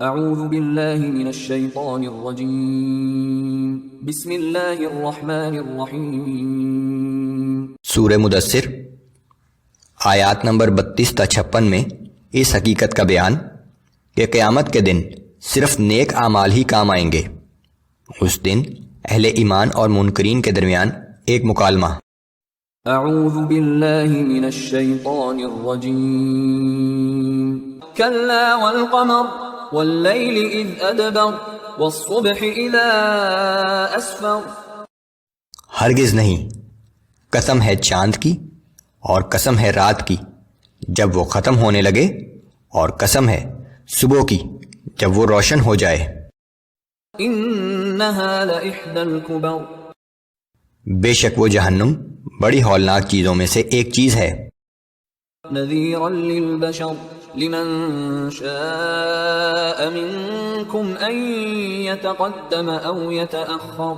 اعوذ باللہ من الشیطان الرجیم بسم اللہ الرحمن الرحیم۔ سورہ مدثر آیات نمبر 32 تا 56 میں اس حقیقت کا بیان کہ قیامت کے دن صرف نیک اعمال ہی کام آئیں گے۔ اس دن اہل ایمان اور منکرین کے درمیان ایک مکالمہ۔ اعوذ باللہ من الشیطان الرجیم کلا والقمر واللیل اذ ادبر والصبح اذا اسفر۔ ہرگز نہیں، قسم ہے چاند کی اور قسم ہے رات کی جب وہ ختم ہونے لگے، اور قسم ہے صبح کی جب وہ روشن ہو جائے۔ انہا لإحدى الكبر، بے شک وہ جہنم بڑی ہولناک چیزوں میں سے ایک چیز ہے۔ نذیرا للبشر لمن شاء منکم ان یتقدم او یتأخر۔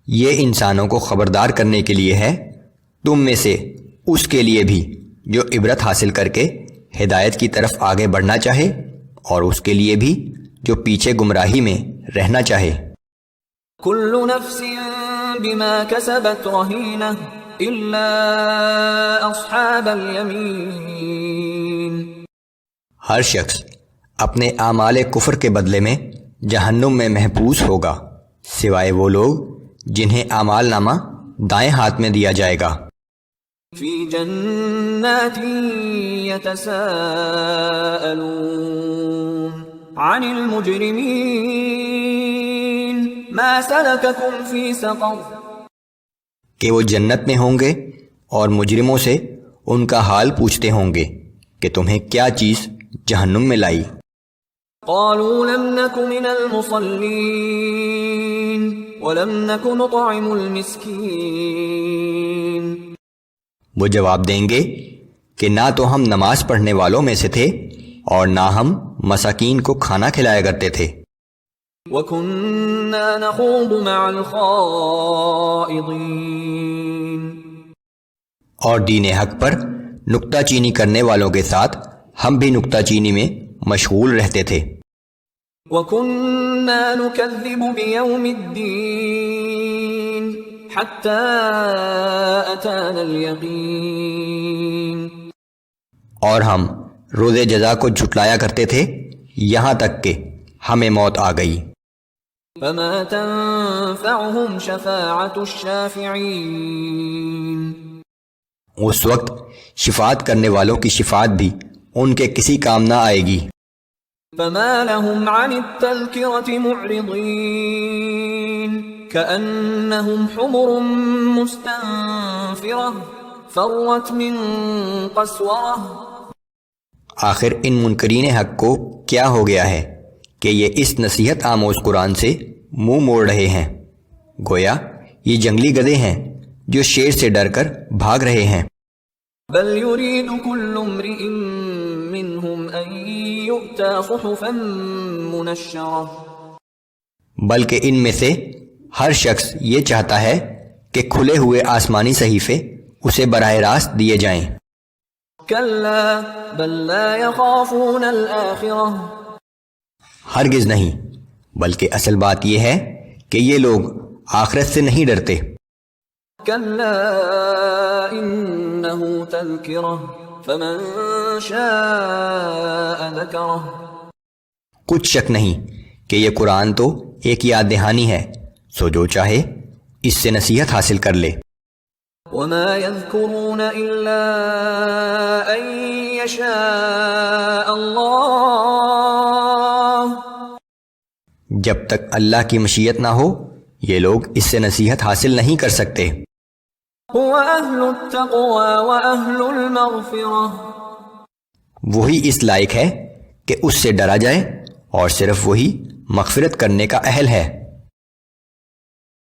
یہ انسانوں کو خبردار کرنے کے لیے ہے، تم میں سے اس کے لیے بھی جو عبرت حاصل کر کے ہدایت کی طرف آگے بڑھنا چاہے، اور اس کے لیے بھی جو پیچھے گمراہی میں رہنا چاہے۔ کل نفس بما کسبت رہینہ الا اصحاب الیمین۔ ہر شخص اپنے اعمال کفر کے بدلے میں جہنم میں محبوس ہوگا، سوائے وہ لوگ جنہیں اعمال نامہ دائیں ہاتھ میں دیا جائے گا۔ فی جنات یتساءلون عن المجرمین ما سلککم فی سقر۔ کہ وہ جنت میں ہوں گے اور مجرموں سے ان کا حال پوچھتے ہوں گے کہ تمہیں کیا چیز جہنم میں لائی۔ قالوا لم نک من المصلین ولم نک نطعم المسکین۔ وہ جواب دیں گے کہ نہ تو ہم نماز پڑھنے والوں میں سے تھے اور نہ ہم مساکین کو کھانا کھلایا کرتے تھے۔ وَكُنَّا نَخُوضُ مَعَ الْخَائِضِينَ۔ اور دین حق پر نکتہ چینی کرنے والوں کے ساتھ ہم بھی نکتہ چینی میں مشغول رہتے تھے۔ وَكُنَّا نُكَذِّبُ بِيَوْمِ الدِّينِ حَتَّى أَتَانَا الْيَقِينُ۔ اور ہم روز جزا کو جھٹلایا کرتے تھے یہاں تک کہ ہمیں موت آ گئی۔ فَمَا تَنفَعُهُمْ شَفَاعَةُ الشَّافِعِينَ۔ اس وقت شفاعت کرنے والوں کی شفاعت بھی ان کے کسی کام نہ آئے گی۔ فَمَا لَهُمْ عَنِ التَّذْكِرَةِ مُعْرِضِينَ كَأَنَّهُمْ حُمُرٌ مُسْتَنفِرَةٌ فَرَّتْ مِن قَسْوَرَةٍ۔ آخر ان منکرین حق کو کیا ہو گیا ہے کہ یہ اس نصیحت آموز قرآن سے منہ موڑ رہے ہیں، گویا یہ جنگلی گدھے ہیں جو شیر سے ڈر کر بھاگ رہے ہیں۔ بل يريد كل امرئ منهم ان يؤتى صحفا منشرة۔ بلکہ ان میں سے ہر شخص یہ چاہتا ہے کہ کھلے ہوئے آسمانی صحیفے اسے براہ راست دیے جائیں۔ كلا بل لا يخافون الآخرة۔ ہرگز نہیں، بلکہ اصل بات یہ ہے کہ یہ لوگ آخرت سے نہیں ڈرتے۔ كلا إنه تذكرة فمن شاء ذكره۔ کچھ شک نہیں کہ یہ قرآن تو ایک یاد دہانی ہے، سو جو چاہے اس سے نصیحت حاصل کر لے۔ وما يذكرون إلا أن يشاء الله۔ جب تک اللہ کی مشیت نہ ہو یہ لوگ اس سے نصیحت حاصل نہیں کر سکتے۔ هو أهل التقوى وأهل المغفرة۔ وہی اس لائق ہے کہ اس سے ڈرا جائے اور صرف وہی مغفرت کرنے کا اہل ہے۔